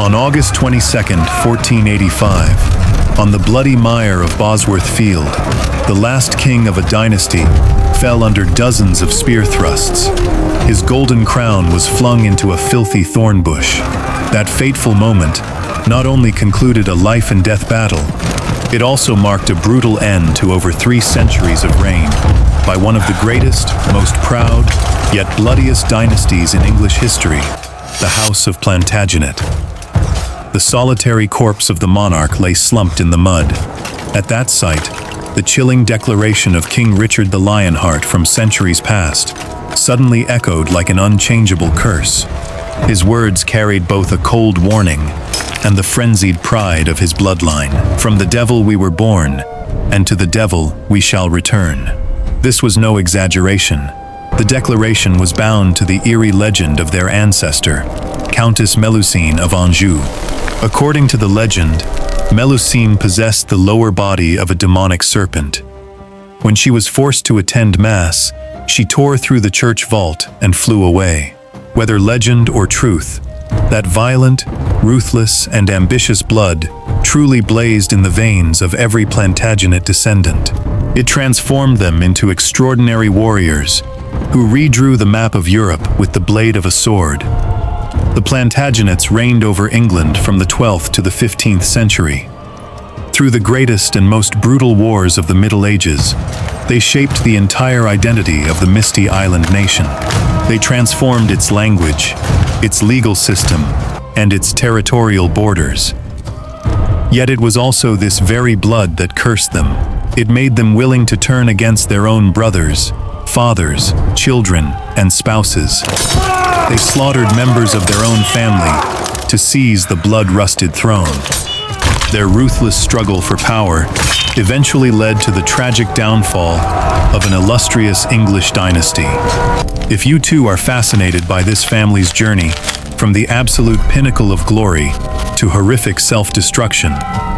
On August 22, 1485, on the bloody mire of Bosworth Field, the last king of a dynasty fell under dozens of spear thrusts. His golden crown was flung into a filthy thorn bush. That fateful moment not only concluded a life-and-death battle, it also marked a brutal end to over 3 centuries of reign by one of the greatest, most proud, yet bloodiest dynasties in English history, the House of Plantagenet. The solitary corpse of the monarch lay slumped in the mud. At that sight, the chilling declaration of King Richard the Lionheart from centuries past suddenly echoed like an unchangeable curse. His words carried both a cold warning and the frenzied pride of his bloodline. From the devil we were born, and to the devil we shall return. This was no exaggeration. The declaration was bound to the eerie legend of their ancestor, Countess Melusine of Anjou. According to the legend, Melusine possessed the lower body of a demonic serpent. When she was forced to attend Mass, she tore through the church vault and flew away. Whether legend or truth, that violent, ruthless, and ambitious blood truly blazed in the veins of every Plantagenet descendant. It transformed them into extraordinary warriors who redrew the map of Europe with the blade of a sword. The Plantagenets reigned over England from the 12th to the 15th century. Through the greatest and most brutal wars of the Middle Ages, they shaped the entire identity of the misty island nation. They transformed its language, its legal system, and its territorial borders. Yet it was also this very blood that cursed them. It made them willing to turn against their own brothers, fathers, children, and spouses. They slaughtered members of their own family to seize the blood-rusted throne. Their ruthless struggle for power eventually led to the tragic downfall of an illustrious English dynasty. If you too are fascinated by this family's journey, from the absolute pinnacle of glory to horrific self-destruction,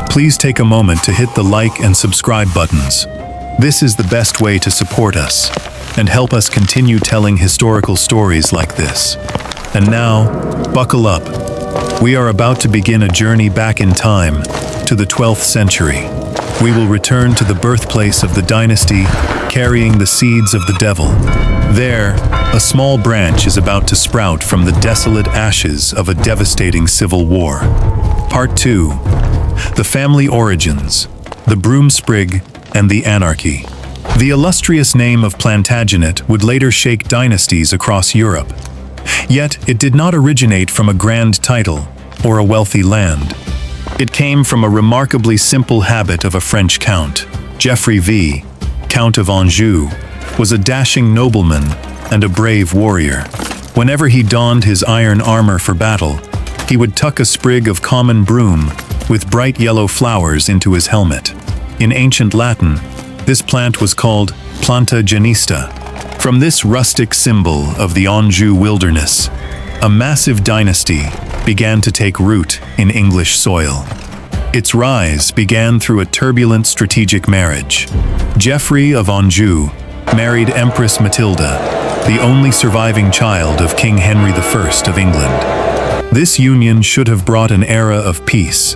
please take a moment to hit the like and subscribe buttons. This is the best way to support us and help us continue telling historical stories like this. And now, buckle up. We are about to begin a journey back in time to the 12th century. We will return to the birthplace of the dynasty, carrying the seeds of the devil. There, a small branch is about to sprout from the desolate ashes of a devastating civil war. Part 2. The Family Origins, the Broom, Sprig, and the Anarchy. The illustrious name of Plantagenet would later shake dynasties across Europe. Yet, it did not originate from a grand title or a wealthy land. It came from a remarkably simple habit of a French count. Geoffrey V, Count of Anjou, was a dashing nobleman and a brave warrior. Whenever he donned his iron armor for battle, he would tuck a sprig of common broom with bright yellow flowers into his helmet. In ancient Latin, this plant was called Plantagenista. From this rustic symbol of the Anjou wilderness, a massive dynasty began to take root in English soil. Its rise began through a turbulent strategic marriage. Geoffrey of Anjou married Empress Matilda, the only surviving child of King Henry I of England. This union should have brought an era of peace,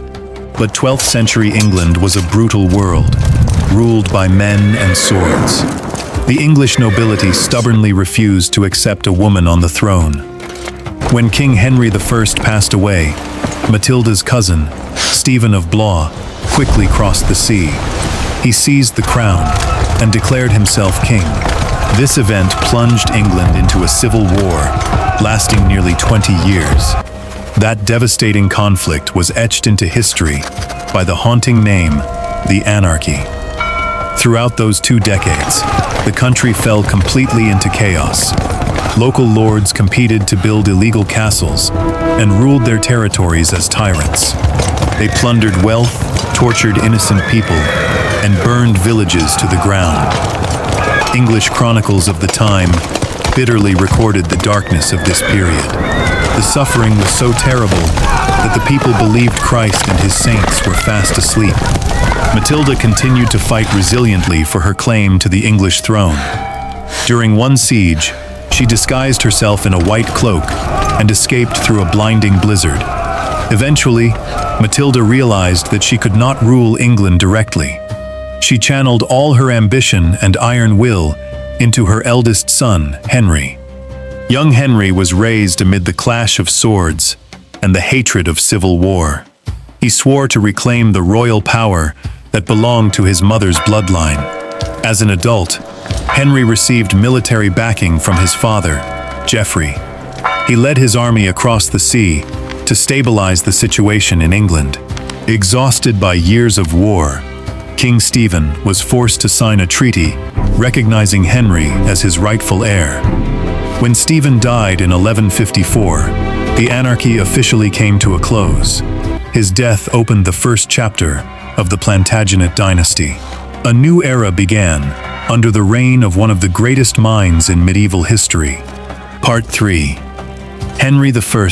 but 12th century England was a brutal world, ruled by men and swords. The English nobility stubbornly refused to accept a woman on the throne. When King Henry I passed away, Matilda's cousin, Stephen of Blois, quickly crossed the sea. He seized the crown and declared himself king. This event plunged England into a civil war, lasting nearly 20 years. That devastating conflict was etched into history by the haunting name, the Anarchy. Throughout those 2 decades, the country fell completely into chaos. Local lords competed to build illegal castles and ruled their territories as tyrants. They plundered wealth, tortured innocent people, and burned villages to the ground. English chronicles of the time bitterly recorded the darkness of this period. The suffering was so terrible that the people believed Christ and his saints were fast asleep. Matilda continued to fight resiliently for her claim to the English throne. During one siege, she disguised herself in a white cloak and escaped through a blinding blizzard. Eventually, Matilda realized that she could not rule England directly. She channeled all her ambition and iron will into her eldest son, Henry. Young Henry was raised amid the clash of swords and the hatred of civil war. He swore to reclaim the royal power that belonged to his mother's bloodline. As an adult, Henry received military backing from his father, Geoffrey. He led his army across the sea to stabilize the situation in England. Exhausted by years of war, King Stephen was forced to sign a treaty recognizing Henry as his rightful heir. When Stephen died in 1154, the anarchy officially came to a close. His death opened the first chapter of the Plantagenet dynasty. A new era began under the reign of one of the greatest minds in medieval history. Part 3. Henry I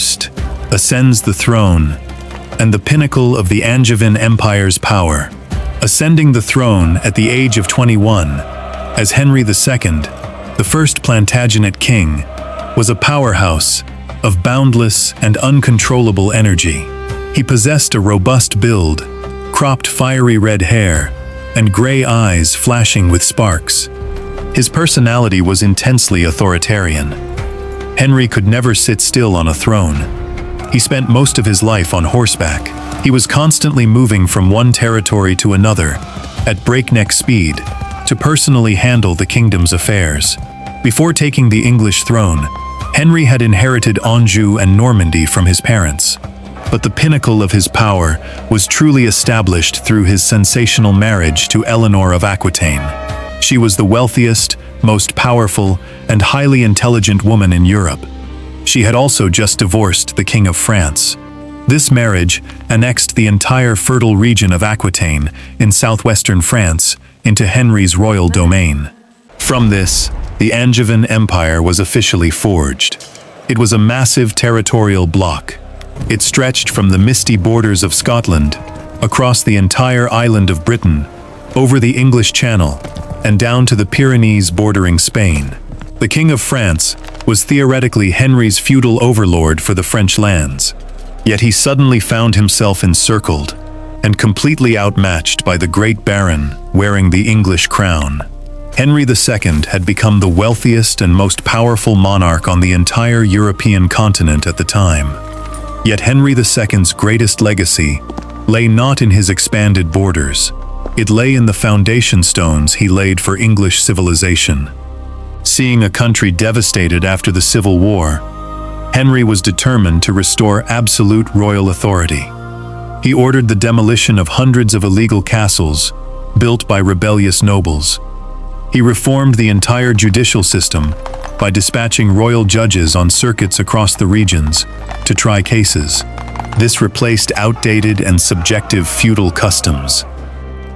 ascends the throne and the pinnacle of the Angevin Empire's power. Ascending the throne at the age of 21, as Henry II, the first Plantagenet king, was a powerhouse of boundless and uncontrollable energy. He possessed a robust build, cropped fiery red hair, and gray eyes flashing with sparks. His personality was intensely authoritarian. Henry could never sit still on a throne. He spent most of his life on horseback. He was constantly moving from one territory to another at breakneck speed to personally handle the kingdom's affairs. Before taking the English throne, Henry had inherited Anjou and Normandy from his parents. But the pinnacle of his power was truly established through his sensational marriage to Eleanor of Aquitaine. She was the wealthiest, most powerful, and highly intelligent woman in Europe. She had also just divorced the King of France. This marriage annexed the entire fertile region of Aquitaine in southwestern France into Henry's royal domain. From this, the Angevin Empire was officially forged. It was a massive territorial bloc. It stretched from the misty borders of Scotland, across the entire island of Britain, over the English Channel, and down to the Pyrenees bordering Spain. The King of France was theoretically Henry's feudal overlord for the French lands. Yet he suddenly found himself encircled and completely outmatched by the Great Baron wearing the English crown. Henry II had become the wealthiest and most powerful monarch on the entire European continent at the time. Yet Henry II's greatest legacy lay not in his expanded borders. It lay in the foundation stones he laid for English civilization. Seeing a country devastated after the Civil War, Henry was determined to restore absolute royal authority. He ordered the demolition of hundreds of illegal castles built by rebellious nobles. He reformed the entire judicial system by dispatching royal judges on circuits across the regions to try cases. This replaced outdated and subjective feudal customs.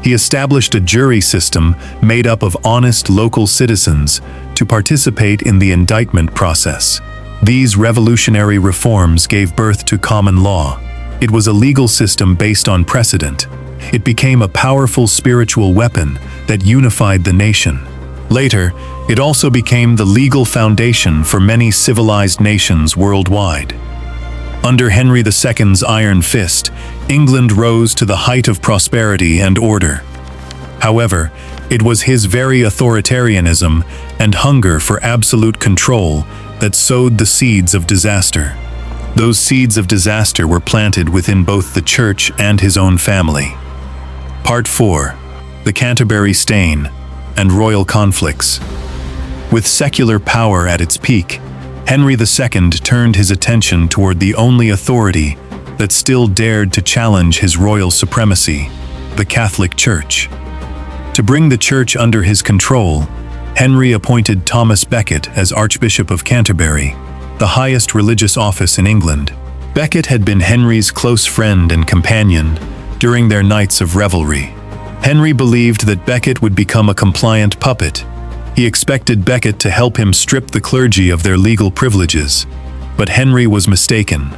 He established a jury system made up of honest local citizens to participate in the indictment process. These revolutionary reforms gave birth to common law. It was a legal system based on precedent. It became a powerful spiritual weapon that unified the nation. Later, it also became the legal foundation for many civilized nations worldwide. Under Henry II's iron fist, England rose to the height of prosperity and order. However, it was his very authoritarianism and hunger for absolute control that sowed the seeds of disaster. Those seeds of disaster were planted within both the church and his own family. Part 4. The Canterbury Stain and Royal Conflicts. With secular power at its peak, Henry II turned his attention toward the only authority that still dared to challenge his royal supremacy, the Catholic Church. To bring the church under his control, Henry appointed Thomas Becket as Archbishop of Canterbury, the highest religious office in England. Becket had been Henry's close friend and companion during their nights of revelry. Henry believed that Becket would become a compliant puppet. He expected Becket to help him strip the clergy of their legal privileges. But Henry was mistaken.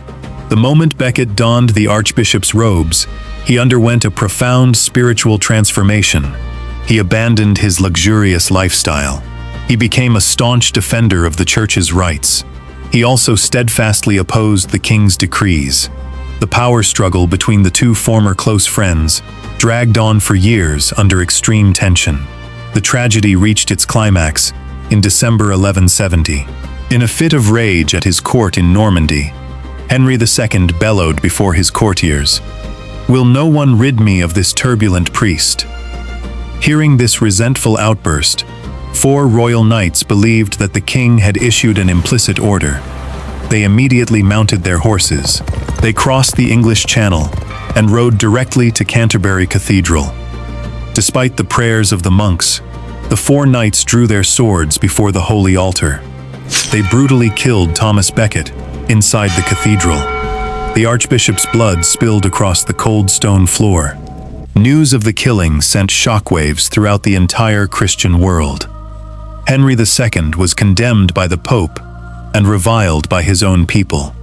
The moment Becket donned the archbishop's robes, he underwent a profound spiritual transformation. He abandoned his luxurious lifestyle. He became a staunch defender of the church's rights. He also steadfastly opposed the king's decrees. The power struggle between the two former close friends dragged on for years under extreme tension. The tragedy reached its climax in December 1170. In a fit of rage at his court in Normandy, Henry II bellowed before his courtiers, "Will no one rid me of this turbulent priest?" Hearing this resentful outburst, 4 royal knights believed that the king had issued an implicit order. They immediately mounted their horses. They crossed the English Channel and rode directly to Canterbury Cathedral. Despite the prayers of the monks, the 4 knights drew their swords before the holy altar. They brutally killed Thomas Becket inside the cathedral. The archbishop's blood spilled across the cold stone floor. News of the killing sent shockwaves throughout the entire Christian world. Henry II was condemned by the Pope and reviled by his own people.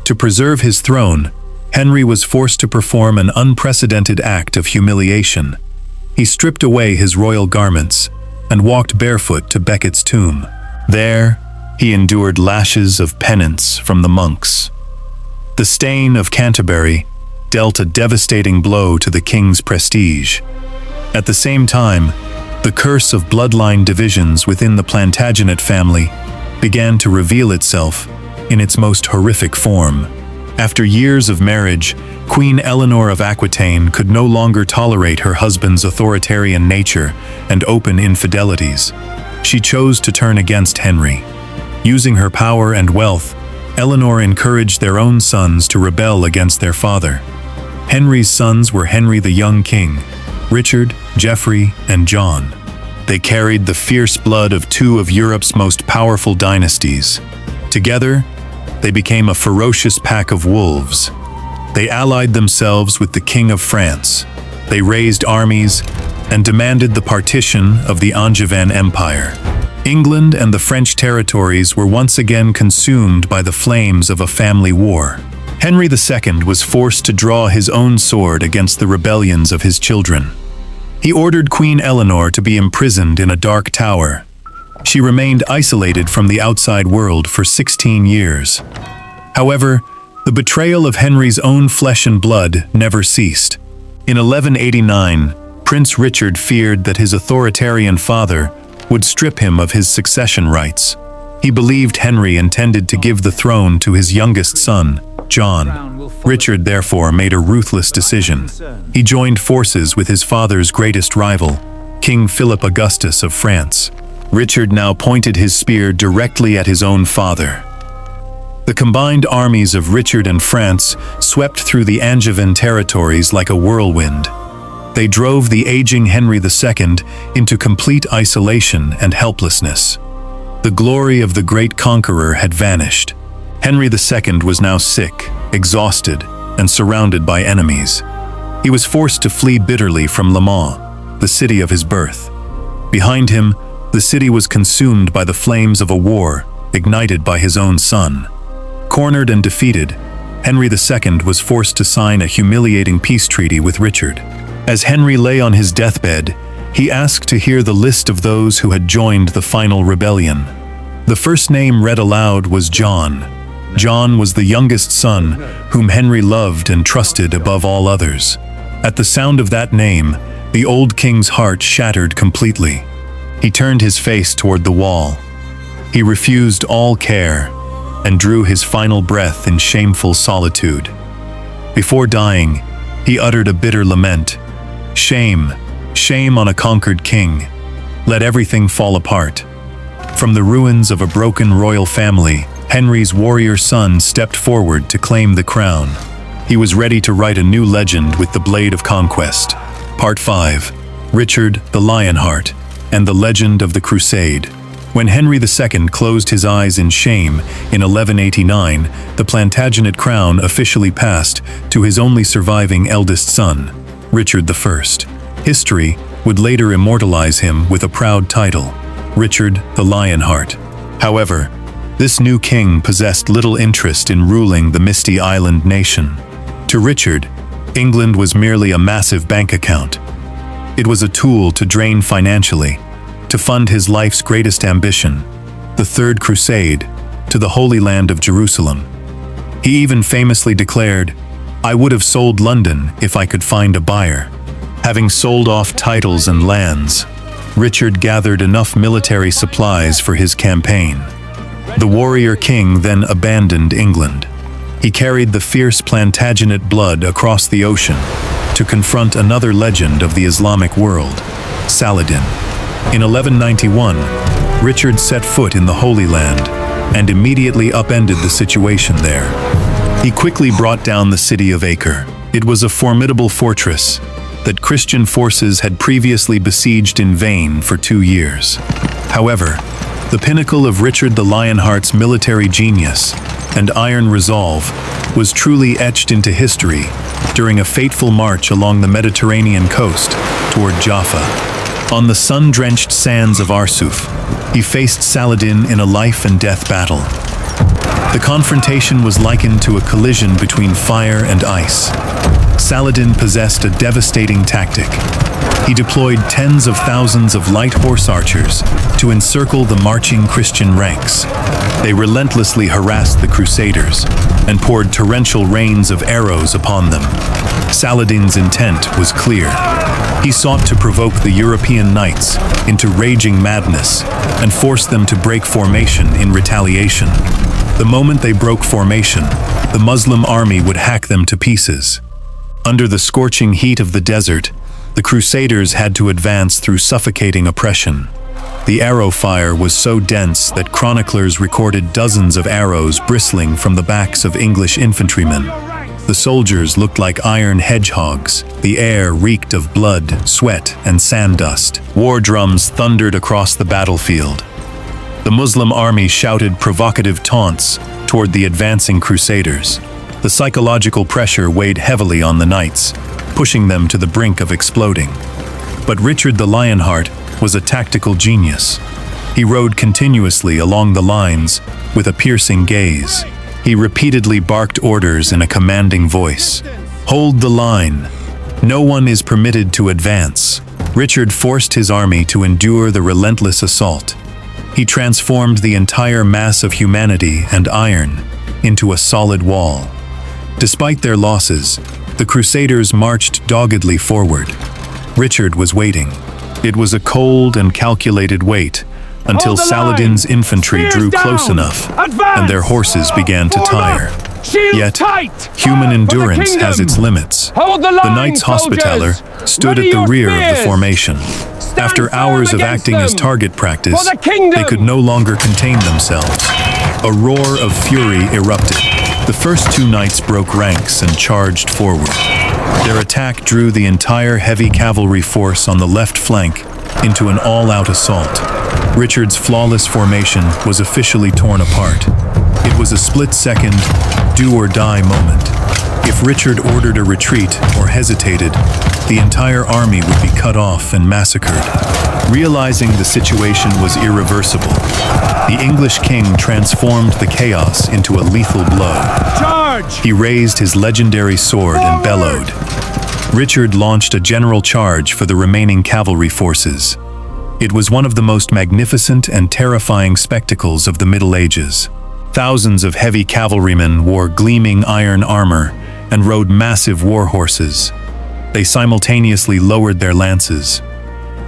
To preserve his throne, Henry was forced to perform an unprecedented act of humiliation. He stripped away his royal garments and walked barefoot to Becket's tomb. There, he endured lashes of penance from the monks. The stain of Canterbury dealt a devastating blow to the king's prestige. At the same time, the curse of bloodline divisions within the Plantagenet family began to reveal itself in its most horrific form. After years of marriage, Queen Eleanor of Aquitaine could no longer tolerate her husband's authoritarian nature and open infidelities. She chose to turn against Henry. Using her power and wealth, Eleanor encouraged their own sons to rebel against their father. Henry's sons were Henry the Young King, Richard, Geoffrey, and John. They carried the fierce blood of 2 of Europe's most powerful dynasties. Together, they became a ferocious pack of wolves. They allied themselves with the King of France. They raised armies and demanded the partition of the Angevin Empire. England and the French territories were once again consumed by the flames of a family war. Henry II was forced to draw his own sword against the rebellions of his children. He ordered Queen Eleanor to be imprisoned in a dark tower. She remained isolated from the outside world for 16 years. However, the betrayal of Henry's own flesh and blood never ceased. In 1189, Prince Richard feared that his authoritarian father would strip him of his succession rights. He believed Henry intended to give the throne to his youngest son, John. Richard therefore made a ruthless decision. He joined forces with his father's greatest rival, King Philip Augustus of France. Richard now pointed his spear directly at his own father. The combined armies of Richard and France swept through the Angevin territories like a whirlwind. They drove the aging Henry II into complete isolation and helplessness. The glory of the great conqueror had vanished. Henry II was now sick, exhausted, and surrounded by enemies. He was forced to flee bitterly from Le Mans, the city of his birth. Behind him, the city was consumed by the flames of a war ignited by his own son. Cornered and defeated, Henry II was forced to sign a humiliating peace treaty with Richard. As Henry lay on his deathbed, he asked to hear the list of those who had joined the final rebellion. The first name read aloud was John. John was the youngest son whom Henry loved and trusted above all others. At the sound of that name, the old king's heart shattered completely. He turned his face toward the wall. He refused all care and drew his final breath in shameful solitude. Before dying, he uttered a bitter lament. "Shame, shame on a conquered king. Let everything fall apart." From the ruins of a broken royal family, Henry's warrior son stepped forward to claim the crown. He was ready to write a new legend with the blade of conquest. Part 5. Richard the Lionheart and the Legend of the Crusade. When Henry II closed his eyes in shame in 1189, the Plantagenet crown officially passed to his only surviving eldest son, Richard I. History would later immortalize him with a proud title, Richard the Lionheart. However, this new king possessed little interest in ruling the misty island nation. To Richard, England was merely a massive bank account. It was a tool to drain financially, to fund his life's greatest ambition, the Third Crusade, to the Holy Land of Jerusalem. He even famously declared, "I would have sold London if I could find a buyer." Having sold off titles and lands, Richard gathered enough military supplies for his campaign. The warrior king then abandoned England. He carried the fierce Plantagenet blood across the ocean to confront another legend of the Islamic world, Saladin. In 1191, Richard set foot in the Holy Land and immediately upended the situation there. He quickly brought down the city of Acre. It was a formidable fortress that Christian forces had previously besieged in vain for 2 years. However, the pinnacle of Richard the Lionheart's military genius and iron resolve was truly etched into history during a fateful march along the Mediterranean coast toward Jaffa. On the sun-drenched sands of Arsuf, he faced Saladin in a life-and-death battle. The confrontation was likened to a collision between fire and ice. Saladin possessed a devastating tactic. He deployed tens of thousands of light horse archers to encircle the marching Christian ranks. They relentlessly harassed the Crusaders and poured torrential rains of arrows upon them. Saladin's intent was clear. He sought to provoke the European knights into raging madness and force them to break formation in retaliation. The moment they broke formation, the Muslim army would hack them to pieces. Under the scorching heat of the desert, the Crusaders had to advance through suffocating oppression. The arrow fire was so dense that chroniclers recorded dozens of arrows bristling from the backs of English infantrymen. The soldiers looked like iron hedgehogs. The air reeked of blood, sweat, and sand dust. War drums thundered across the battlefield. The Muslim army shouted provocative taunts toward the advancing Crusaders. The psychological pressure weighed heavily on the knights, pushing them to the brink of exploding. But Richard the Lionheart was a tactical genius. He rode continuously along the lines with a piercing gaze. He repeatedly barked orders in a commanding voice. "Hold the line. No one is permitted to advance." Richard forced his army to endure the relentless assault. He transformed the entire mass of humanity and iron into a solid wall. Despite their losses, the Crusaders marched doggedly forward. Richard was waiting. It was a cold and calculated wait until Saladin's infantry drew close enough and their horses began to tire. Yet, human endurance has its limits. The Knights Hospitaller stood at the rear of the formation. After hours of acting as target practice, they could no longer contain themselves. A roar of fury erupted. The first two knights broke ranks and charged forward. Their attack drew the entire heavy cavalry force on the left flank into an all-out assault. Richard's flawless formation was officially torn apart. It was a split-second, do-or-die moment. If Richard ordered a retreat or hesitated, the entire army would be cut off and massacred. Realizing the situation was irreversible, the English king transformed the chaos into a lethal blow. Charge! He raised his legendary sword and bellowed. Richard launched a general charge for the remaining cavalry forces. It was one of the most magnificent and terrifying spectacles of the Middle Ages. Thousands of heavy cavalrymen wore gleaming iron armor and rode massive war horses. They simultaneously lowered their lances.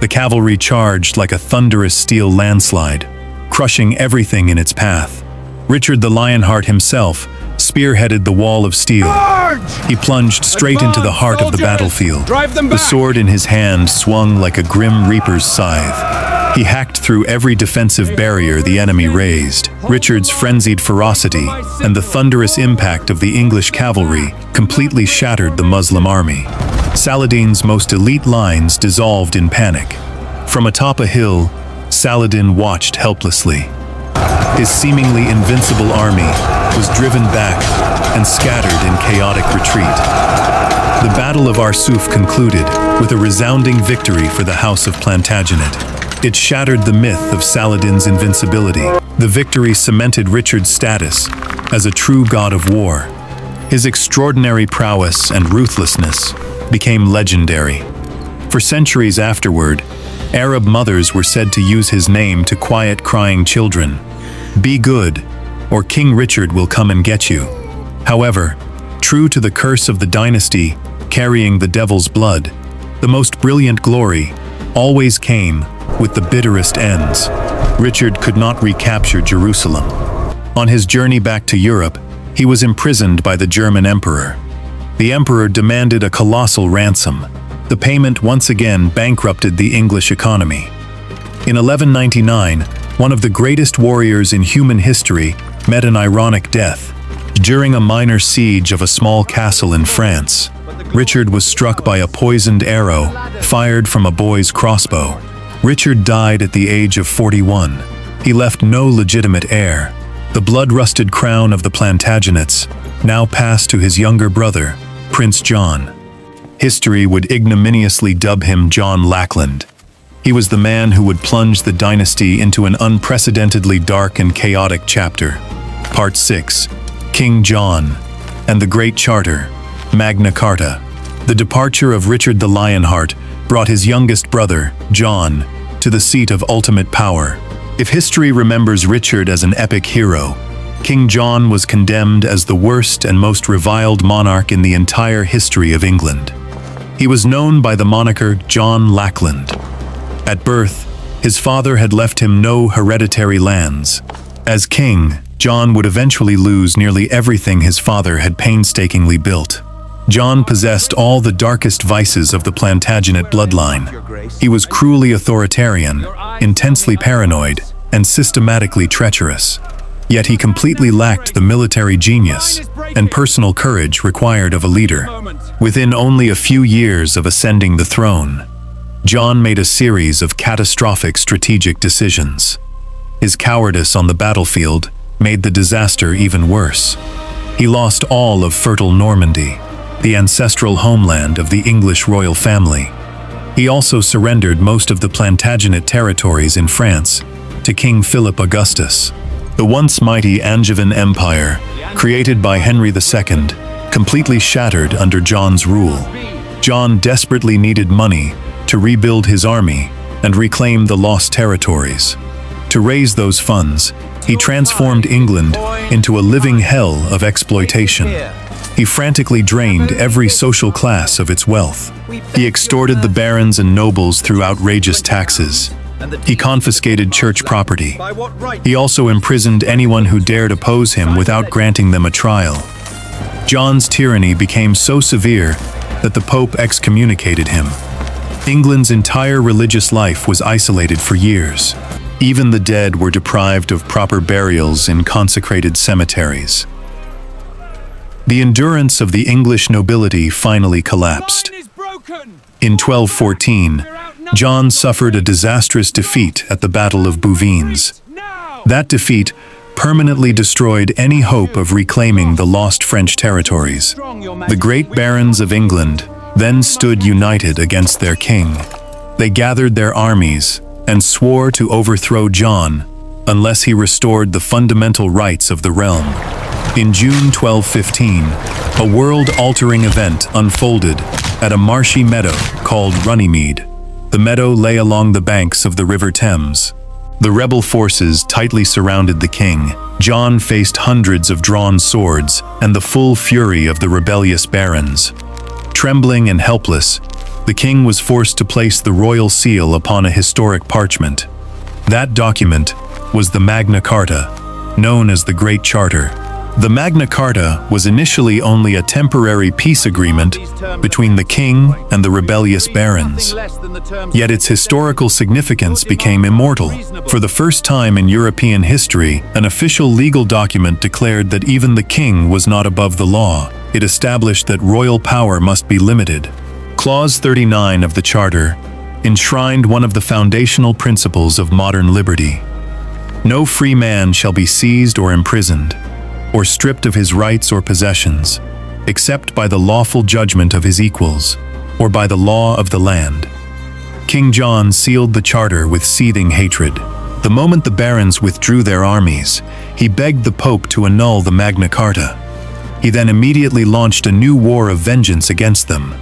The cavalry charged like a thunderous steel landslide, crushing everything in its path. Richard the Lionheart himself spearheaded the wall of steel. Charge! He plunged straight into the heart of the battlefield. Drive them The back! sword in his hand swung like a grim reaper's scythe. He hacked through every defensive barrier the enemy raised. Richard's frenzied ferocity and the thunderous impact of the English cavalry completely shattered the Muslim army. Saladin's most elite lines dissolved in panic. From atop a hill, Saladin watched helplessly. His seemingly invincible army was driven back and scattered in chaotic retreat. The Battle of Arsuf concluded with a resounding victory for the House of Plantagenet. It shattered the myth of Saladin's invincibility. The victory cemented Richard's status as a true god of war. His extraordinary prowess and ruthlessness became legendary. For centuries afterward, Arab mothers were said to use his name to quiet crying children. Be good, or King Richard will come and get you. However, true to the curse of the dynasty, carrying the devil's blood, the most brilliant glory always came with the bitterest ends. Richard could not recapture Jerusalem. On his journey back to Europe, he was imprisoned by the German emperor. The emperor demanded a colossal ransom. The payment once again bankrupted the English economy. In 1199, one of the greatest warriors in human history met an ironic death. During a minor siege of a small castle in France, Richard was struck by a poisoned arrow fired from a boy's crossbow. Richard died at the age of 41. He left no legitimate heir. The blood-rusted crown of the Plantagenets now passed to his younger brother, Prince John. History would ignominiously dub him John Lackland. He was the man who would plunge the dynasty into an unprecedentedly dark and chaotic chapter. Part 6. King John and the Great Charter, Magna Carta. The departure of Richard the Lionheart brought his youngest brother, John, to the seat of ultimate power. If history remembers Richard as an epic hero, King John was condemned as the worst and most reviled monarch in the entire history of England. He was known by the moniker John Lackland. At birth, his father had left him no hereditary lands. As king, John would eventually lose nearly everything his father had painstakingly built. John possessed all the darkest vices of the Plantagenet bloodline. He was cruelly authoritarian, intensely paranoid, and systematically treacherous. Yet he completely lacked the military genius and personal courage required of a leader. Within only a few years of ascending the throne, John made a series of catastrophic strategic decisions. His cowardice on the battlefield made the disaster even worse. He lost all of fertile Normandy, the ancestral homeland of the English royal family. He also surrendered most of the Plantagenet territories in France to King Philip Augustus. The once mighty Angevin Empire, created by Henry II, completely shattered under John's rule. John desperately needed money to rebuild his army and reclaim the lost territories. To raise those funds, he transformed England into a living hell of exploitation. He frantically drained every social class of its wealth. He extorted the barons and nobles through outrageous taxes. He confiscated church property. He also imprisoned anyone who dared oppose him without granting them a trial. John's tyranny became so severe that the Pope excommunicated him. England's entire religious life was isolated for years. Even the dead were deprived of proper burials in consecrated cemeteries. The endurance of the English nobility finally collapsed. In 1214, John suffered a disastrous defeat at the Battle of Bouvines. That defeat permanently destroyed any hope of reclaiming the lost French territories. The great barons of England then stood united against their king. They gathered their armies and swore to overthrow John unless he restored the fundamental rights of the realm. In June 1215, a world-altering event unfolded at a marshy meadow called Runnymede. The meadow lay along the banks of the River Thames. The rebel forces tightly surrounded the king. John faced hundreds of drawn swords and the full fury of the rebellious barons. Trembling and helpless, the king was forced to place the royal seal upon a historic parchment. That document was the Magna Carta, known as the Great Charter. The Magna Carta was initially only a temporary peace agreement between the king and the rebellious barons. Yet its historical significance became immortal. For the first time in European history, an official legal document declared that even the king was not above the law. It established that royal power must be limited. Clause 39 of the Charter enshrined one of the foundational principles of modern liberty. No free man shall be seized or imprisoned, or stripped of his rights or possessions, except by the lawful judgment of his equals, or by the law of the land. King John sealed the charter with seething hatred. The moment the barons withdrew their armies, he begged the Pope to annul the Magna Carta. He then immediately launched a new war of vengeance against them.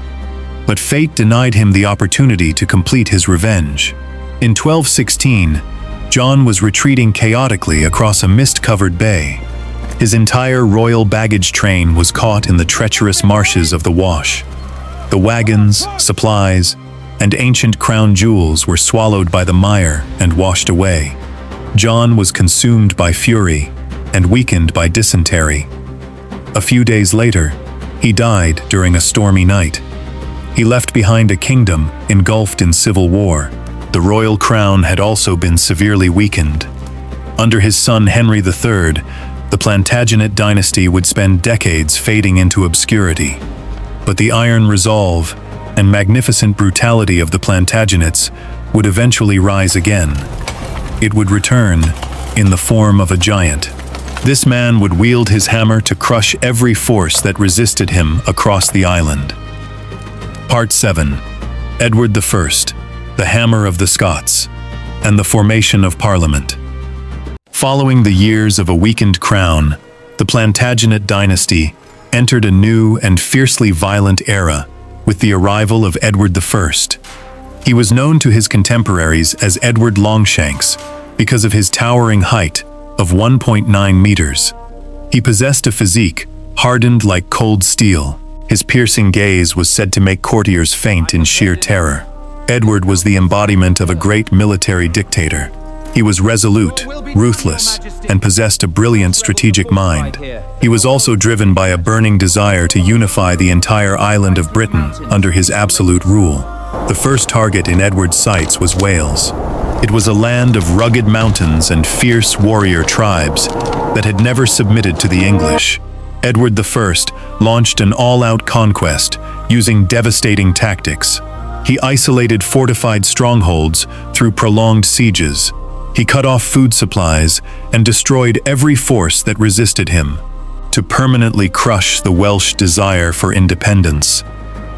But fate denied him the opportunity to complete his revenge. In 1216, John was retreating chaotically across a mist-covered bay. His entire royal baggage train was caught in the treacherous marshes of the Wash. The wagons, supplies, and ancient crown jewels were swallowed by the mire and washed away. John was consumed by fury and weakened by dysentery. A few days later, he died during a stormy night. He left behind a kingdom engulfed in civil war. The royal crown had also been severely weakened. Under his son Henry III, the Plantagenet dynasty would spend decades fading into obscurity. But the iron resolve and magnificent brutality of the Plantagenets would eventually rise again. It would return in the form of a giant. This man would wield his hammer to crush every force that resisted him across the island. Part 7. Edward I, the Hammer of the Scots, and the formation of Parliament. Following the years of a weakened crown, the Plantagenet dynasty entered a new and fiercely violent era with the arrival of Edward I. He was known to his contemporaries as Edward Longshanks because of his towering height of 1.9 meters. He possessed a physique hardened like cold steel. His piercing gaze was said to make courtiers faint in sheer terror. Edward was the embodiment of a great military dictator. He was resolute, ruthless, and possessed a brilliant strategic mind. He was also driven by a burning desire to unify the entire island of Britain under his absolute rule. The first target in Edward's sights was Wales. It was a land of rugged mountains and fierce warrior tribes that had never submitted to the English. Edward I launched an all-out conquest using devastating tactics. He isolated fortified strongholds through prolonged sieges. He cut off food supplies and destroyed every force that resisted him. To permanently crush the Welsh desire for independence,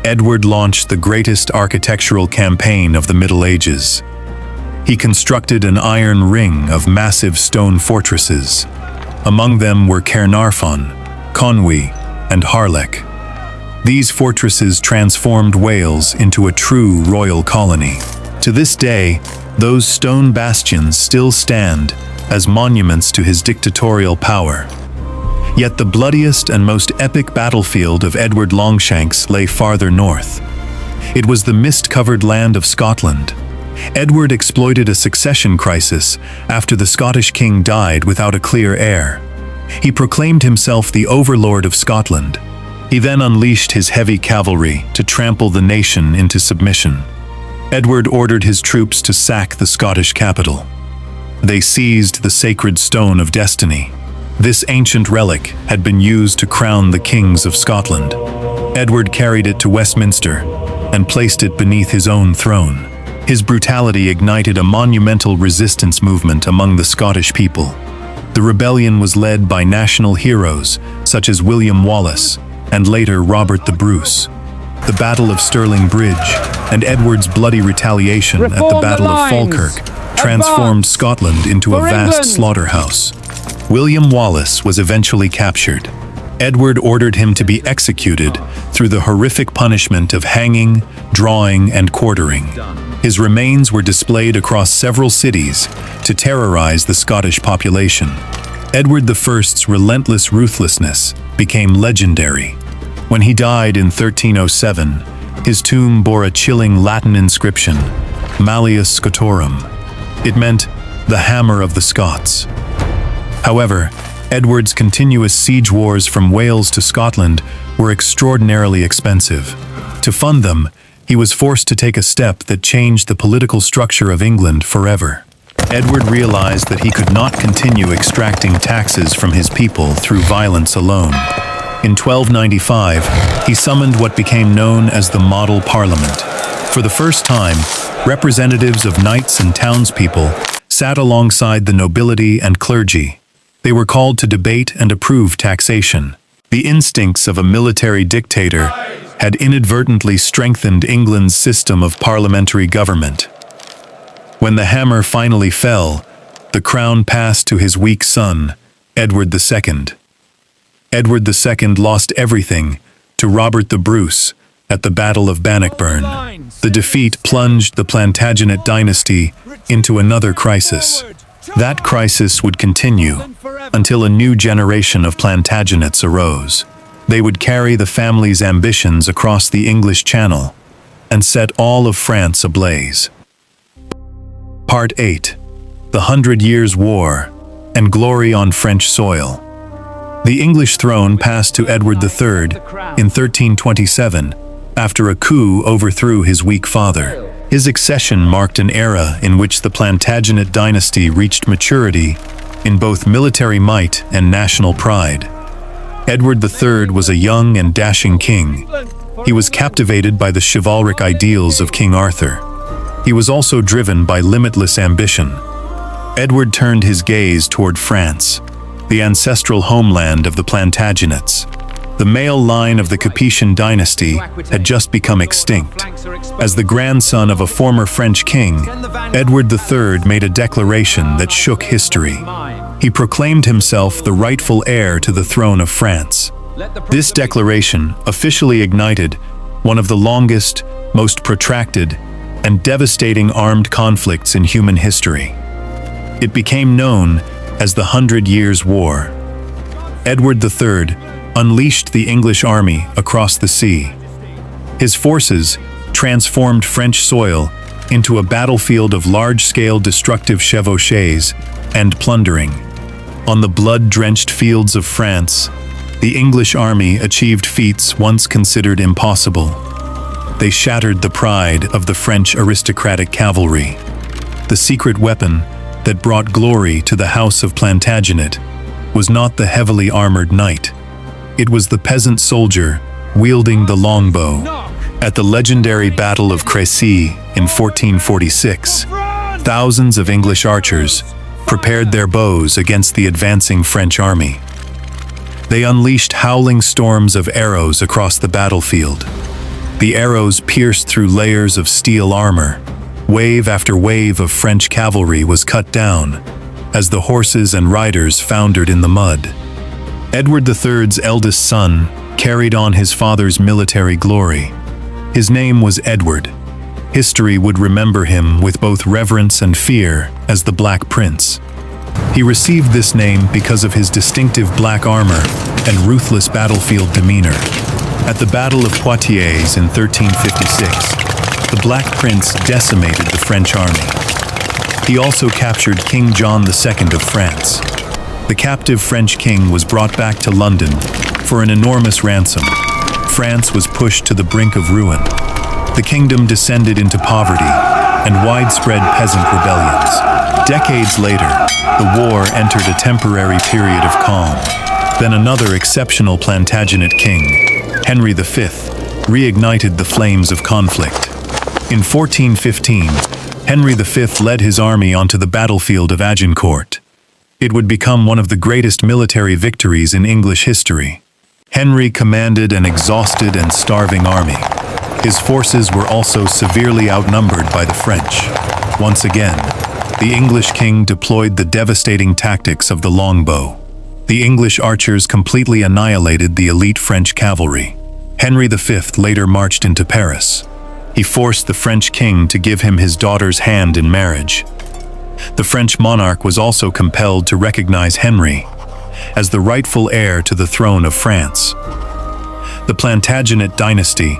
Edward launched the greatest architectural campaign of the Middle Ages. He constructed an iron ring of massive stone fortresses. Among them were Caernarfon, Conwy, and Harlech. These fortresses transformed Wales into a true royal colony. To this day, those stone bastions still stand as monuments to his dictatorial power. Yet the bloodiest and most epic battlefield of Edward Longshanks lay farther north. It was the mist-covered land of Scotland. Edward exploited a succession crisis after the Scottish king died without a clear heir. He proclaimed himself the overlord of Scotland. He then unleashed his heavy cavalry to trample the nation into submission. Edward ordered his troops to sack the Scottish capital. They seized the sacred stone of destiny. This ancient relic had been used to crown the kings of Scotland. Edward carried it to Westminster and placed it beneath his own throne. His brutality ignited a monumental resistance movement among the Scottish people. The rebellion was led by national heroes such as William Wallace and later Robert the Bruce. The Battle of Stirling Bridge and Edward's bloody retaliation at the Battle of Falkirk transformed Scotland into a vast slaughterhouse. William Wallace was eventually captured. Edward ordered him to be executed through the horrific punishment of hanging, drawing, and quartering. His remains were displayed across several cities to terrorize the Scottish population. Edward I's relentless ruthlessness became legendary. When he died in 1307, his tomb bore a chilling Latin inscription, Malleus Scotorum. It meant the hammer of the Scots. However, Edward's continuous siege wars from Wales to Scotland were extraordinarily expensive. To fund them, he was forced to take a step that changed the political structure of England forever. Edward realized that he could not continue extracting taxes from his people through violence alone. In 1295, he summoned what became known as the Model Parliament. For the first time, representatives of knights and townspeople sat alongside the nobility and clergy. They were called to debate and approve taxation. The instincts of a military dictator had inadvertently strengthened England's system of parliamentary government. When the hammer finally fell, the crown passed to his weak son, Edward II. Edward II lost everything to Robert the Bruce at the Battle of Bannockburn. The defeat plunged the Plantagenet dynasty into another crisis. That crisis would continue until a new generation of Plantagenets arose. They would carry the family's ambitions across the English Channel and set all of France ablaze. Part 8. The 100 Years' War and Glory on French Soil. The English throne passed to Edward III in 1327 after a coup overthrew his weak father. His accession marked an era in which the Plantagenet dynasty reached maturity in both military might and national pride. Edward III was a young and dashing king. He was captivated by the chivalric ideals of King Arthur. He was also driven by limitless ambition. Edward turned his gaze toward France, the ancestral homeland of the Plantagenets. The male line of the Capetian dynasty had just become extinct. As the grandson of a former French king, Edward III made a declaration that shook history. He proclaimed himself the rightful heir to the throne of France. This declaration officially ignited one of the longest, most protracted, and devastating armed conflicts in human history. It became known as the 100 Years' War. Edward III unleashed the English army across the sea. His forces transformed French soil into a battlefield of large-scale destructive chevauchées and plundering. On the blood-drenched fields of France, the English army achieved feats once considered impossible. They shattered the pride of the French aristocratic cavalry. The secret weapon that brought glory to the House of Plantagenet was not the heavily armored knight. It was the peasant soldier wielding the longbow. At the legendary Battle of Crusade in 1446, thousands of English archers prepared their bows against the advancing French army. They unleashed howling storms of arrows across the battlefield. The arrows pierced through layers of steel armor. Wave after wave of French cavalry was cut down as the horses and riders foundered in the mud. Edward III's eldest son carried on his father's military glory. His name was Edward. History would remember him with both reverence and fear as the Black Prince. He received this name because of his distinctive black armor and ruthless battlefield demeanor. At the Battle of Poitiers in 1356, the Black Prince decimated the French army. He also captured King John II of France. The captive French king was brought back to London for an enormous ransom. France was pushed to the brink of ruin. The kingdom descended into poverty and widespread peasant rebellions. Decades later, the war entered a temporary period of calm. Then another exceptional Plantagenet king, Henry V, reignited the flames of conflict. In 1415, Henry V led his army onto the battlefield of Agincourt. It would become one of the greatest military victories in English history. Henry commanded an exhausted and starving army. His forces were also severely outnumbered by the French. Once again, the English king deployed the devastating tactics of the longbow. The English archers completely annihilated the elite French cavalry. Henry V later marched into Paris. He forced the French king to give him his daughter's hand in marriage. The French monarch was also compelled to recognize Henry as the rightful heir to the throne of France. The Plantagenet dynasty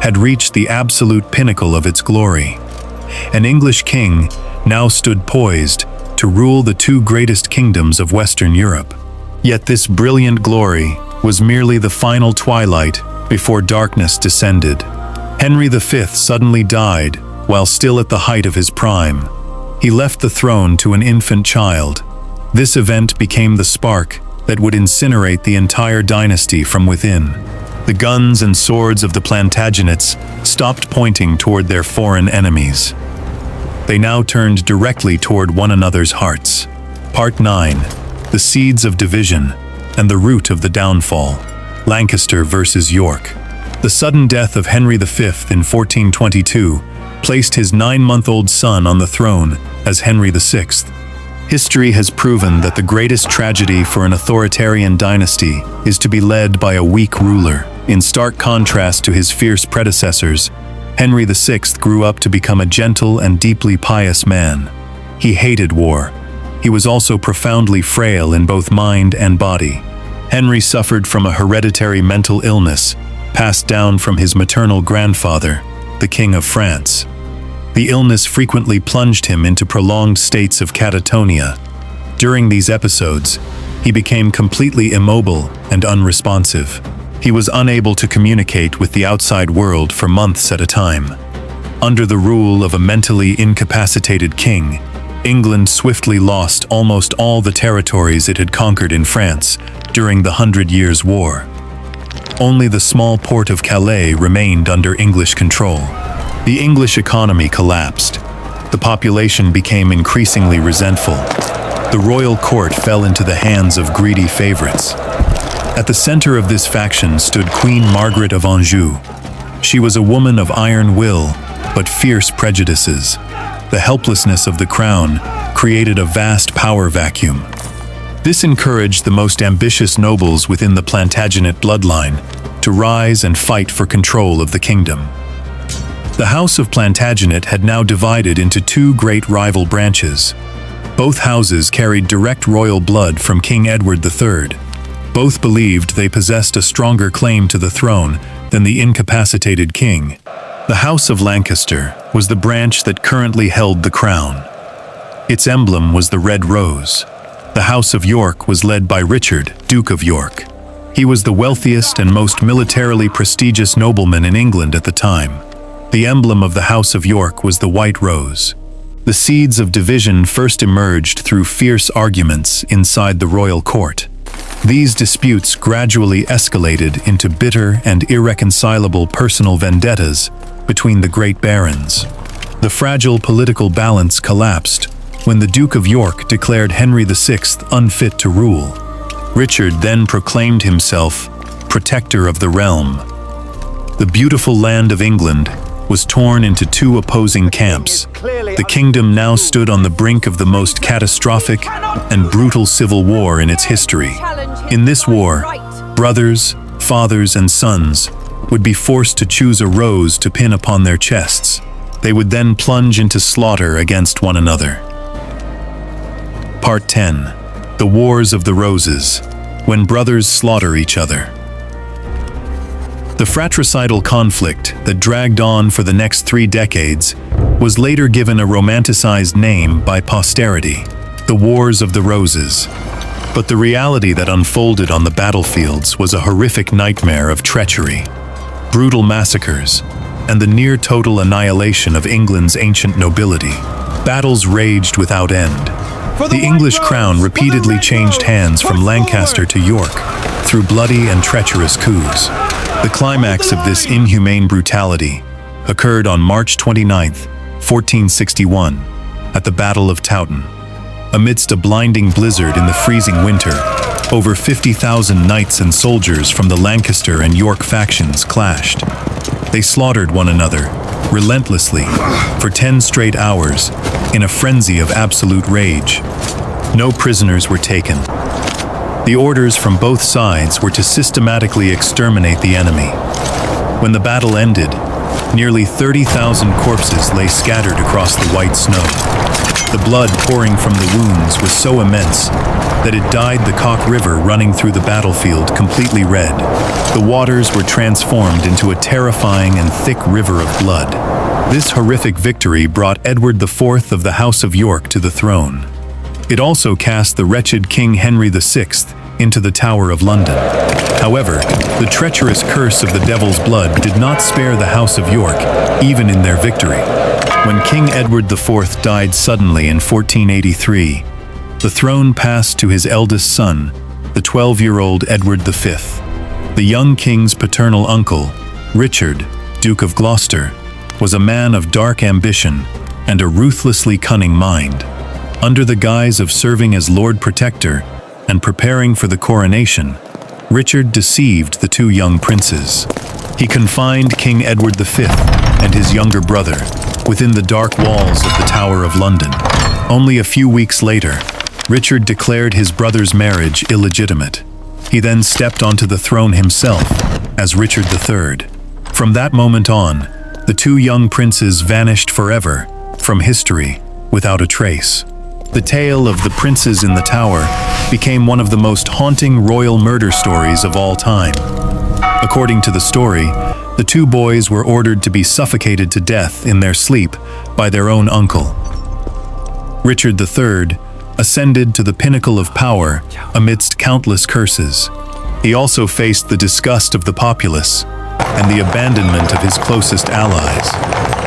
had reached the absolute pinnacle of its glory. An English king now stood poised to rule the two greatest kingdoms of Western Europe. Yet this brilliant glory was merely the final twilight before darkness descended. Henry V suddenly died while still at the height of his prime. He left the throne to an infant child. This event became the spark that would incinerate the entire dynasty from within. The guns and swords of the Plantagenets stopped pointing toward their foreign enemies. They now turned directly toward one another's hearts. Part 9. The Seeds of Division and the Root of the Downfall. Lancaster versus York. The sudden death of Henry V in 1422 placed his 9-month-old son on the throne as Henry VI. History has proven that the greatest tragedy for an authoritarian dynasty is to be led by a weak ruler. In stark contrast to his fierce predecessors, Henry VI grew up to become a gentle and deeply pious man. He hated war, he was also profoundly frail in both mind and body. Henry suffered from a hereditary mental illness, passed down from his maternal grandfather, the King of France. The illness frequently plunged him into prolonged states of catatonia. During these episodes, he became completely immobile and unresponsive. He was unable to communicate with the outside world for months at a time. Under the rule of a mentally incapacitated king, England swiftly lost almost all the territories it had conquered in France during the 100 Years' War. Only the small port of Calais remained under English control. The English economy collapsed. The population became increasingly resentful. The royal court fell into the hands of greedy favorites. At the center of this faction stood Queen Margaret of Anjou. She was a woman of iron will, but fierce prejudices. The helplessness of the crown created a vast power vacuum. This encouraged the most ambitious nobles within the Plantagenet bloodline to rise and fight for control of the kingdom. The House of Plantagenet had now divided into two great rival branches. Both houses carried direct royal blood from King Edward III. Both believed they possessed a stronger claim to the throne than the incapacitated king. The House of Lancaster was the branch that currently held the crown. Its emblem was the red rose. The House of York was led by Richard, Duke of York. He was the wealthiest and most militarily prestigious nobleman in England at the time. The emblem of the House of York was the white rose. The seeds of division first emerged through fierce arguments inside the royal court. These disputes gradually escalated into bitter and irreconcilable personal vendettas between the great barons. The fragile political balance collapsed when the Duke of York declared Henry VI unfit to rule. Richard then proclaimed himself protector of the realm. The beautiful land of England was torn into two opposing camps. The kingdom now stood on the brink of the most catastrophic and brutal civil war in its history. In this war, brothers, fathers, and sons would be forced to choose a rose to pin upon their chests. They would then plunge into slaughter against one another. Part 10. The Wars of the Roses, when brothers slaughter each other. The fratricidal conflict that dragged on for the next 3 decades was later given a romanticized name by posterity, the Wars of the Roses. But the reality that unfolded on the battlefields was a horrific nightmare of treachery, brutal massacres, and the near-total annihilation of England's ancient nobility. Battles raged without end. The English crown repeatedly changed hands from Lancaster to York through bloody and treacherous coups. The climax of this inhumane brutality occurred on March 29, 1461, at the Battle of Towton. Amidst a blinding blizzard in the freezing winter, over 50,000 knights and soldiers from the Lancaster and York factions clashed. They slaughtered one another, relentlessly, for 10 straight hours, in a frenzy of absolute rage. No prisoners were taken. The orders from both sides were to systematically exterminate the enemy. When the battle ended, nearly 30,000 corpses lay scattered across the white snow. The blood pouring from the wounds was so immense that it dyed the Cock River running through the battlefield completely red. The waters were transformed into a terrifying and thick river of blood. This horrific victory brought Edward IV of the House of York to the throne. It also cast the wretched King Henry VI into the Tower of London. However, the treacherous curse of the Devil's blood did not spare the House of York, even in their victory. When King Edward IV died suddenly in 1483, the throne passed to his eldest son, the 12-year-old Edward V. The young king's paternal uncle, Richard, Duke of Gloucester, was a man of dark ambition and a ruthlessly cunning mind. Under the guise of serving as Lord Protector and preparing for the coronation, Richard deceived the two young princes. He confined King Edward V and his younger brother within the dark walls of the Tower of London. Only a few weeks later, Richard declared his brother's marriage illegitimate. He then stepped onto the throne himself as Richard III. From that moment on, the two young princes vanished forever from history without a trace. The tale of the princes in the tower became one of the most haunting royal murder stories of all time. According to the story, the two boys were ordered to be suffocated to death in their sleep by their own uncle. Richard III ascended to the pinnacle of power amidst countless curses. He also faced the disgust of the populace and the abandonment of his closest allies.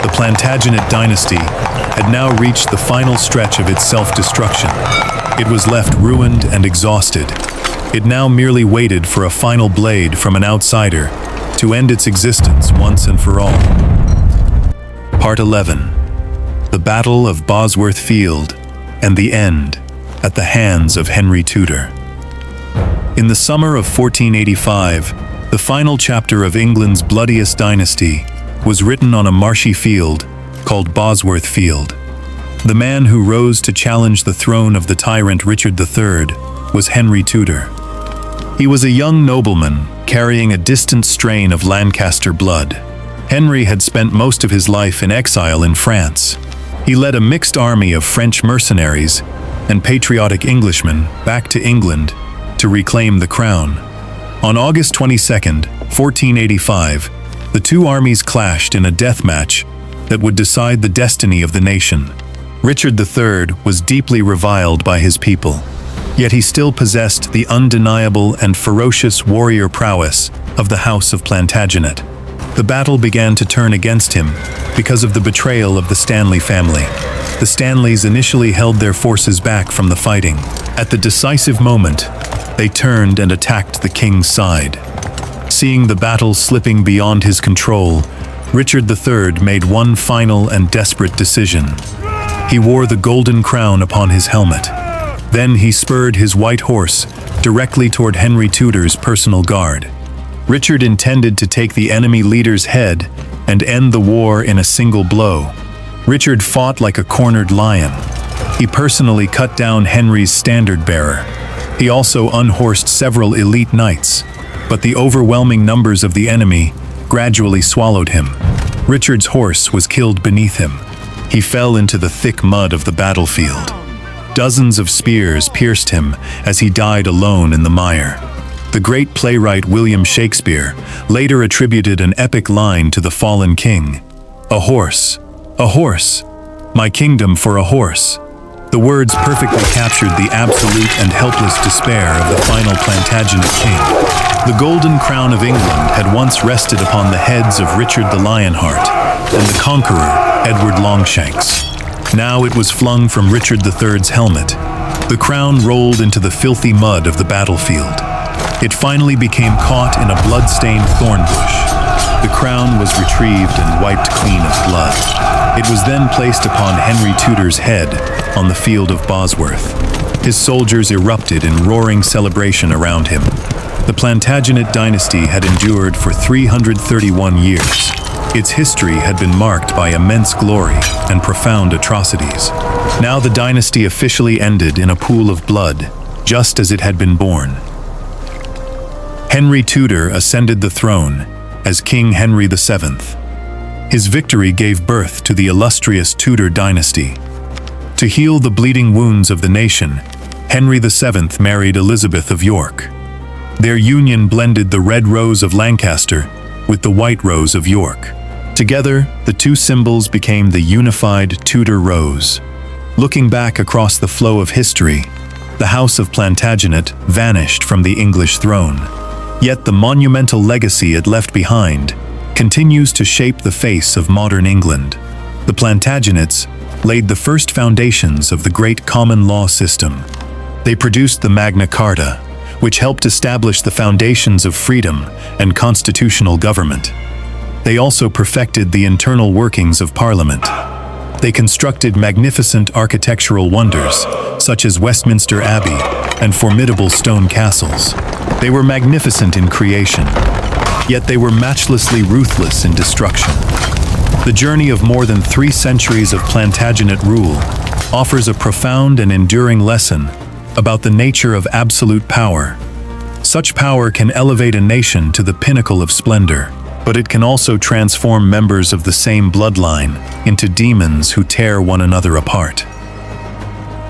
The Plantagenet dynasty had now reached the final stretch of its self-destruction. It was left ruined and exhausted. It now merely waited for a final blade from an outsider to end its existence once and for all. Part 11. The Battle of Bosworth Field and the End at the hands of Henry Tudor. In the summer of 1485, the final chapter of England's bloodiest dynasty was written on a marshy field called Bosworth Field. The man who rose to challenge the throne of the tyrant Richard III was Henry Tudor. He was a young nobleman carrying a distant strain of Lancaster blood. Henry had spent most of his life in exile in France. He led a mixed army of French mercenaries and patriotic Englishmen back to England to reclaim the crown. On August 22, 1485, the two armies clashed in a death match that would decide the destiny of the nation. Richard III was deeply reviled by his people, yet he still possessed the undeniable and ferocious warrior prowess of the House of Plantagenet. The battle began to turn against him because of the betrayal of the Stanley family. The Stanleys initially held their forces back from the fighting. At the decisive moment, they turned and attacked the king's side. Seeing the battle slipping beyond his control, Richard III made one final and desperate decision. He wore the golden crown upon his helmet. Then he spurred his white horse directly toward Henry Tudor's personal guard. Richard intended to take the enemy leader's head and end the war in a single blow. Richard fought like a cornered lion. He personally cut down Henry's standard-bearer. He also unhorsed several elite knights, but the overwhelming numbers of the enemy gradually swallowed him. Richard's horse was killed beneath him. He fell into the thick mud of the battlefield. Dozens of spears pierced him as he died alone in the mire. The great playwright William Shakespeare later attributed an epic line to the fallen king. A horse, my kingdom for a horse." The words perfectly captured the absolute and helpless despair of the final Plantagenet king. The golden crown of England had once rested upon the heads of Richard the Lionheart and the conqueror, Edward Longshanks. Now it was flung from Richard III's helmet. The crown rolled into the filthy mud of the battlefield. It finally became caught in a blood-stained thorn bush. The crown was retrieved and wiped clean of blood. It was then placed upon Henry Tudor's head on the field of Bosworth. His soldiers erupted in roaring celebration around him. The Plantagenet dynasty had endured for 331 years. Its history had been marked by immense glory and profound atrocities. Now the dynasty officially ended in a pool of blood, just as it had been born. Henry Tudor ascended the throne as King Henry VII. His victory gave birth to the illustrious Tudor dynasty. To heal the bleeding wounds of the nation, Henry VII married Elizabeth of York. Their union blended the red rose of Lancaster with the white rose of York. Together, the two symbols became the unified Tudor rose. Looking back across the flow of history, the House of Plantagenet vanished from the English throne. Yet the monumental legacy it left behind continues to shape the face of modern England. The Plantagenets laid the first foundations of the great common law system. They produced the Magna Carta, which helped establish the foundations of freedom and constitutional government. They also perfected the internal workings of Parliament. They constructed magnificent architectural wonders, such as Westminster Abbey and formidable stone castles. They were magnificent in creation, yet they were matchlessly ruthless in destruction. The journey of more than 3 centuries of Plantagenet rule offers a profound and enduring lesson about the nature of absolute power. Such power can elevate a nation to the pinnacle of splendor, but it can also transform members of the same bloodline into demons who tear one another apart.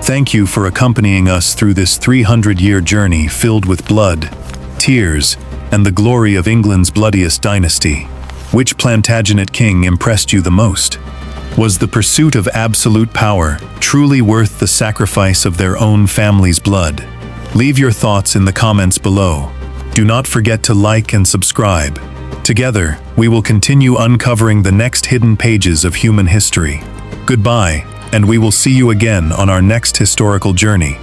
Thank you for accompanying us through this 300-year journey filled with blood, tears, and the glory of England's bloodiest dynasty. Which Plantagenet king impressed you the most? Was the pursuit of absolute power truly worth the sacrifice of their own family's blood? Leave your thoughts in the comments below. Do not forget to like and subscribe. Together, we will continue uncovering the next hidden pages of human history. Goodbye, and we will see you again on our next historical journey.